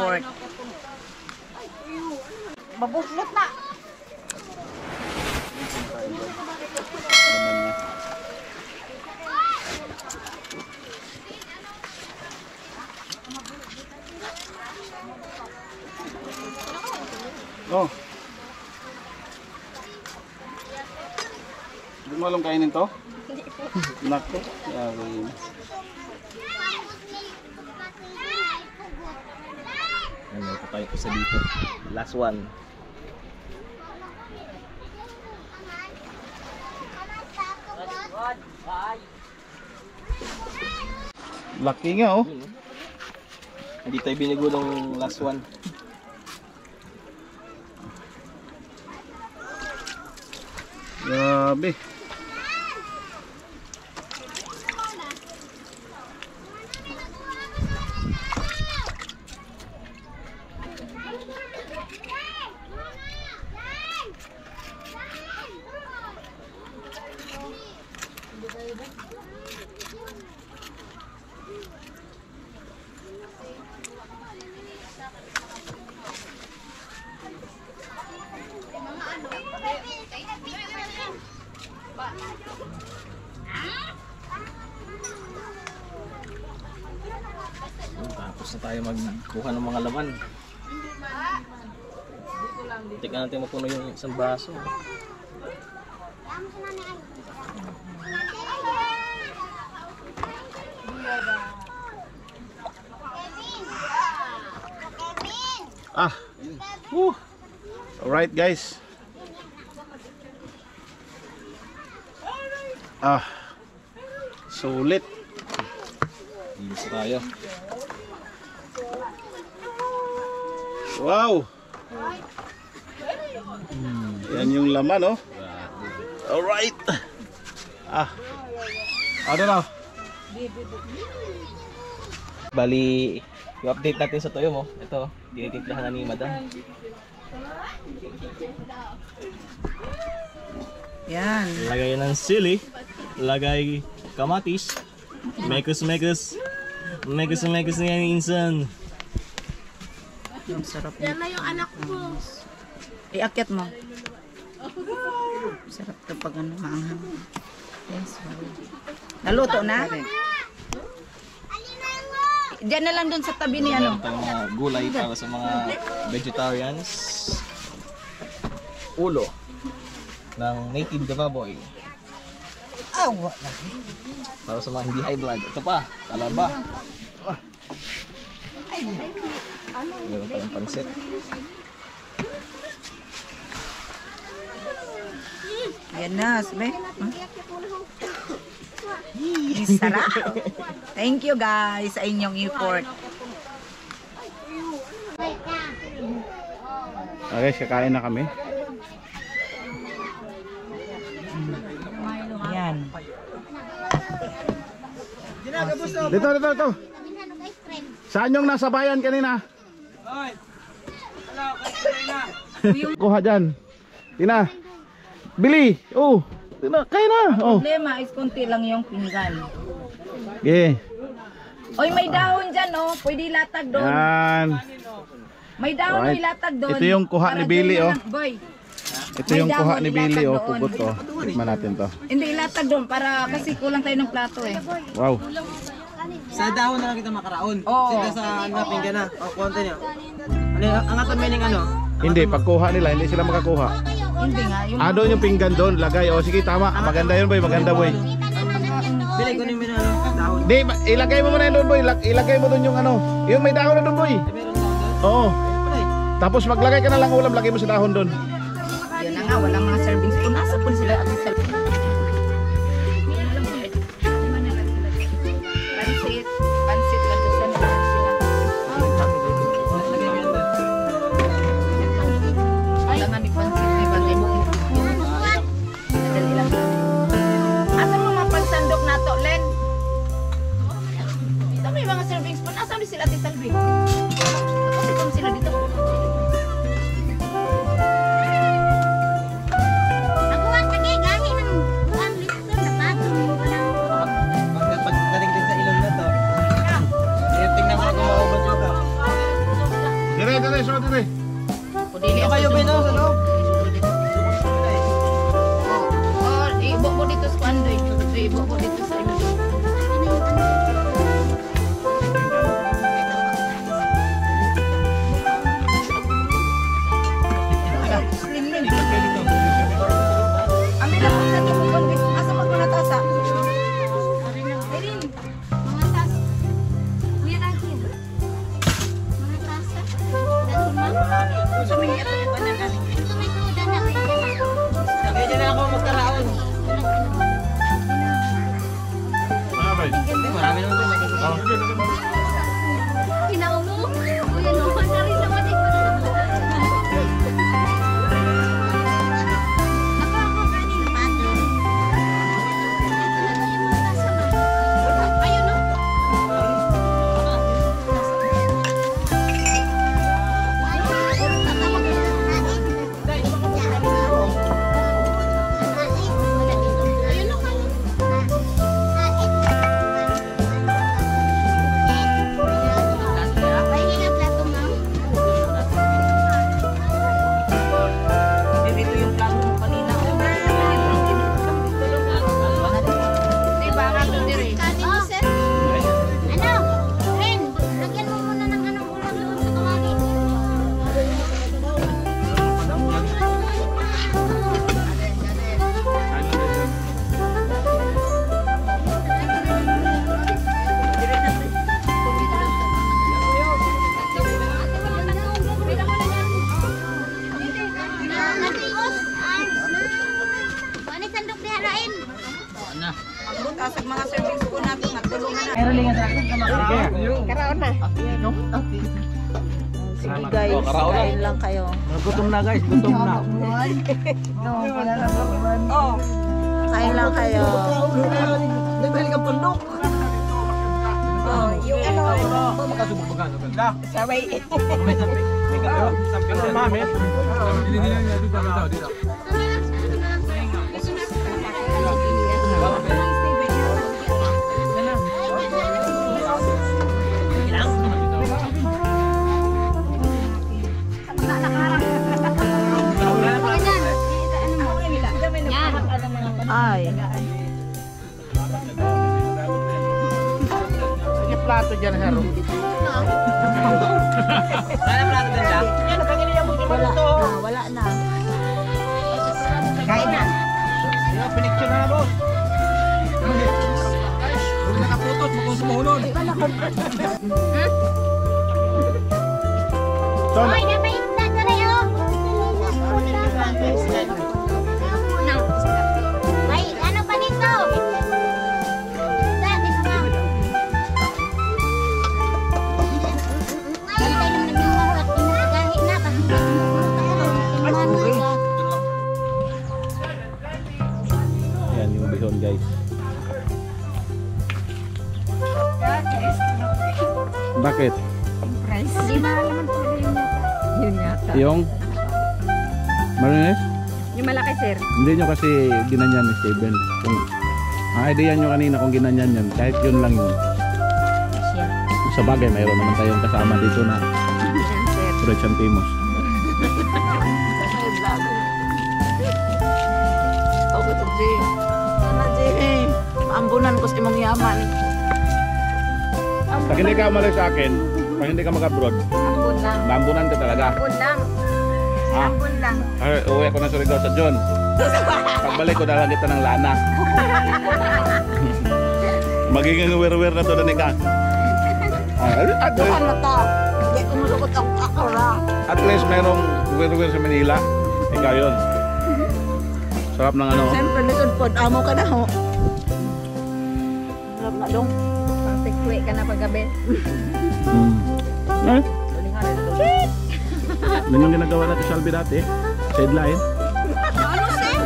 Pork. Mabuslot na. Oh. Hindi mo alam kainin to? Hindi po. Nako. Ano pa tayo isa dito. Last one. Laki nga oh. Hindi tayo binigo ng last one. Grabe. Tapos na tayo magkuha ng mga laman. Tingnan natin mapuno yung isang baso. Ah. Alright guys. Ah. Sulit. Ilis tayo. Wow. Yan yung laman oh. Alright. Ah. Ano na? Bali, i-update natin sa toyo mo. Ito, dinitimplahan na ni Madam. Yan. Lagay ng sili, lagay kamatis, mekos niya ni insan. Ang sarap Yan na yung anak mo. Iakyat mo. Sarap to pag ano, maanghang. Yes, naluto na? Diyan na lang dun sa tabi ni ano. Meron tayong mga gulay para sa mga vegetarians. Ulo ng native de baboy. Awa. Para sa mga hindi high blood. Ito pa, talaba. Meron tayong pansit. Yan na, sabi. Sarap. Thank you guys sa inyong effort. Okay, kakain na kami. Yan. Dito. Saan yung nasa bayan kanina? Kuha dyan. Tina. Bili. Oh. Tina, kaya na. Oh. Problema is konti lang yung pinggan. Okay. Oy, may dahon dyan oh. Pwede ilatag doon. Yan. May dahon Alright. ilatag doon. Ito yung kuha ni Para Billy, dyan oh. na- Boy, Ito May yung kuha dahon, ni Billy ilatag oh. doon. Pugot oh. Tikman natin to. hindi ilatag doon para kasi kulang tayo ng plato eh. Wow. Sa dahon na lang kita makaraon. Oo. Sila sa napinggan na. O, konti niyo. Ano, ang ato meaning ano? Hindi, pagkuha nila, hindi sila makakuha. Hindi nga. Yung Ah, doon yung pinggan doon. Lagay. Oh, sige, tama. Maganda yun, boy. Maganda, boy. Bili ko niyo ano, dahon. Di, ilagay mo muna yun doon, boy. Ilagay mo doon yung ano. Yung may dahon na doon, boy. Meron dahon doon? Oo. Wala eh. Tapos maglagay ka na lang ulam, lagay mo sa dahon doon. yun na nga, walang mga serving spoon. Nasa po sila at sa pansit. Pansit lang doon sa nila sila. Lagay mo yan doon. Alam ni pansit ni bagay mo. Nadali lang. Asa mo mga pansandok na to, Len? Ito may mga serving spoon. Asa mo sila Ate Salvi? Kasi kung sila dito. Dire, so dire. Pudili Ano kayo ba sa loob? Oh, ibo ko dito sa kandoy. Ibo ko dito sa imo. Amin ako sa tubig. Asa mo na tasa? Erin, mga tas. Kuya natin. Mga tasa. Sa mga ito yung panangan. Kaya dyan na ako magkaraon. Ay. Marami naman ito. Oh, sige, sige. Kinaumo. Kuya naman na rin naman ito. Ako kanin pato. Ayun no. Ayun no kanin. Dito yung plato mo kanina. Di ba nga to dire? Kanin mo, sir. Ano? Ren, lagyan mo muna ng anong ulam doon sa kawali. Ano sandok diharain? Ang asag mga service ko natin matulungan na. Meron lingan sa akin sa makaraon. Karaon na. Sige guys, kain lang kayo. Gutom na guys, gutom na. Oh, kain lang kayo. Nabili ka pundok. Oh, yung ano, Makasubok ba ka? sabay. May samping. May kape. Samping. Mami. Ay. Yung plato dyan, Hero. Ano plato din siya? Wala na. Kain na. Pinicture na boss. Huwag nakaputot, mukhang sumuhunod. So, Hoy, napaisda ka rin, oh. Ay, ano pa dito? Isda, dito ba? Ay, tayo naman nagmamahat. Pinagahi na. Yan yung bihon guys. bakit? Di ba naman po yun yata? Yun yata. Yung Marines? Yung malaki, sir. Hindi nyo kasi ginanyan ni Steven. Kung ang idea nyo kanina kung ginanyan yan, kahit yun lang yun. Sa bagay, mayroon naman tayong kasama dito na Yan, sir. Fred Santimos. Okay, to Jay. Ano, Jay? Paambunan ko sa imong yaman. Pag hindi ka umalis sa akin, pag hindi ka mag-abroad, Ambun lang. lambunan ka talaga. Ambun lang. Ha? Ambun lang. Ay, uwi ako na Surigao sa John. Pagbalik ko dala kita ng lana. Magiging wear-wear na to na ka. Ano to? Hindi kumusukot ang kakura. At least merong wear-wear sa Manila. Ikaw yun. Sarap ng ano. Siyempre, lisod po. Amo ka na ho. Sarap na dong. Pang tikwe ka na paggabi. Eh? Tulingan na dong. Yun yung ginagawa natin sa Albi dati. Sideline. Ano, sir?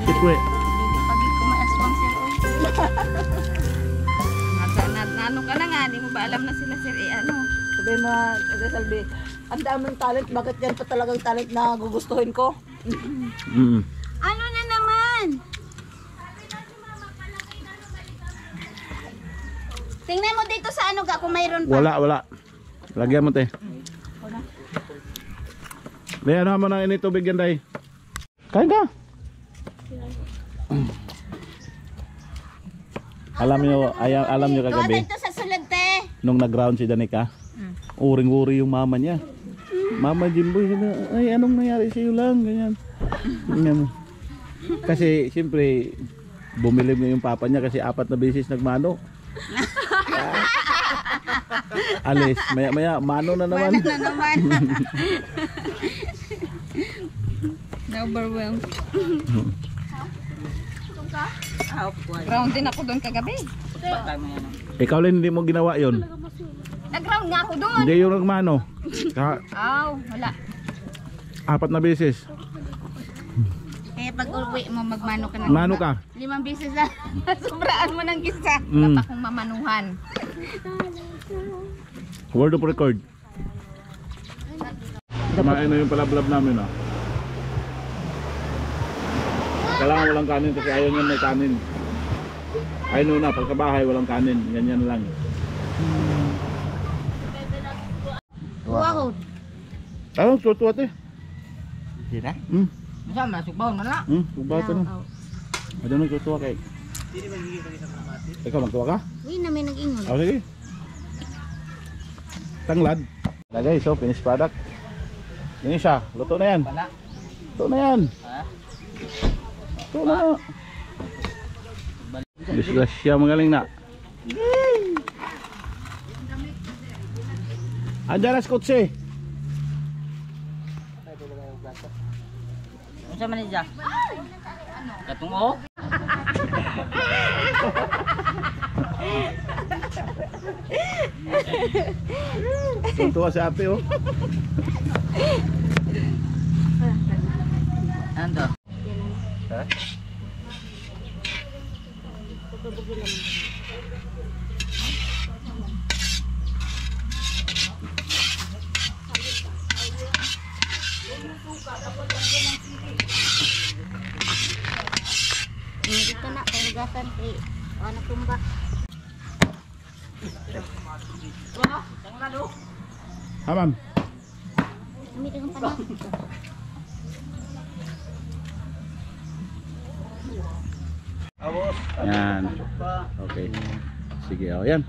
Kitwe. Pag kumaaswang, sir, oh. Ano ka na nga, di mo ba alam na sila sir ano? Sabi mo, Salvi, ang daming talent, bakit yan pa talagang talent na gugustuhin ko? Ano na naman? Tingnan mo dito sa ano ga kung mayroon pa. Wala. Lagyan mo, te. Day, ano mo na ini tubig yan, Day? Kain ka. Alam nyo kagabi, Ito sa sulod, te. nung nag-ground si Danica, uring-uri yung mama niya. Mama Jimboy, ay anong nangyari sa'yo lang, ganyan. Ganyan. Kasi siyempre, bumilib na yung papa niya kasi 4 na beses nagmano. Alis, maya mano na naman. Mana na naman. Na-overwhelmed. Ground din ako doon kagabi. Ikaw lang hindi mo ginawa yon. Nag-ground nga ako doon. Hindi yung nagmano. Wala. 4 na beses. Kaya pag uwi mo, magmano ka na. Mano ka? 5 beses na. Sobraan mo ng gisa. Mm. Dapat kong mamanuhan. Word of record. Kumain na yung palablab namin, ah. Kailangan walang kanin kasi ayaw niya may kanin. Ayaw na, pag sa bahay walang kanin. Ganyan lang. Wow. Ayun, tutuwa te. Hindi na? Masa masukbaw na lang. Tubaw ka na. Ano nang tutuwa kay? Ikaw magtuwa ka? Uy, na may nag-ingon. O sige. Tanglad. Na guys, so finished product. Yan siya, luto na yan. Luto na yan. Luto na. Disgrasya, magaling na. Andiyan na skotse. Ano sa manija? Katungo? Tuntua si ate, oh. Ano? Ha? Dito na, kahigasan kay ano tumba. Haman. Kami dengan panak. Yan. Okay. Sige, oh yan.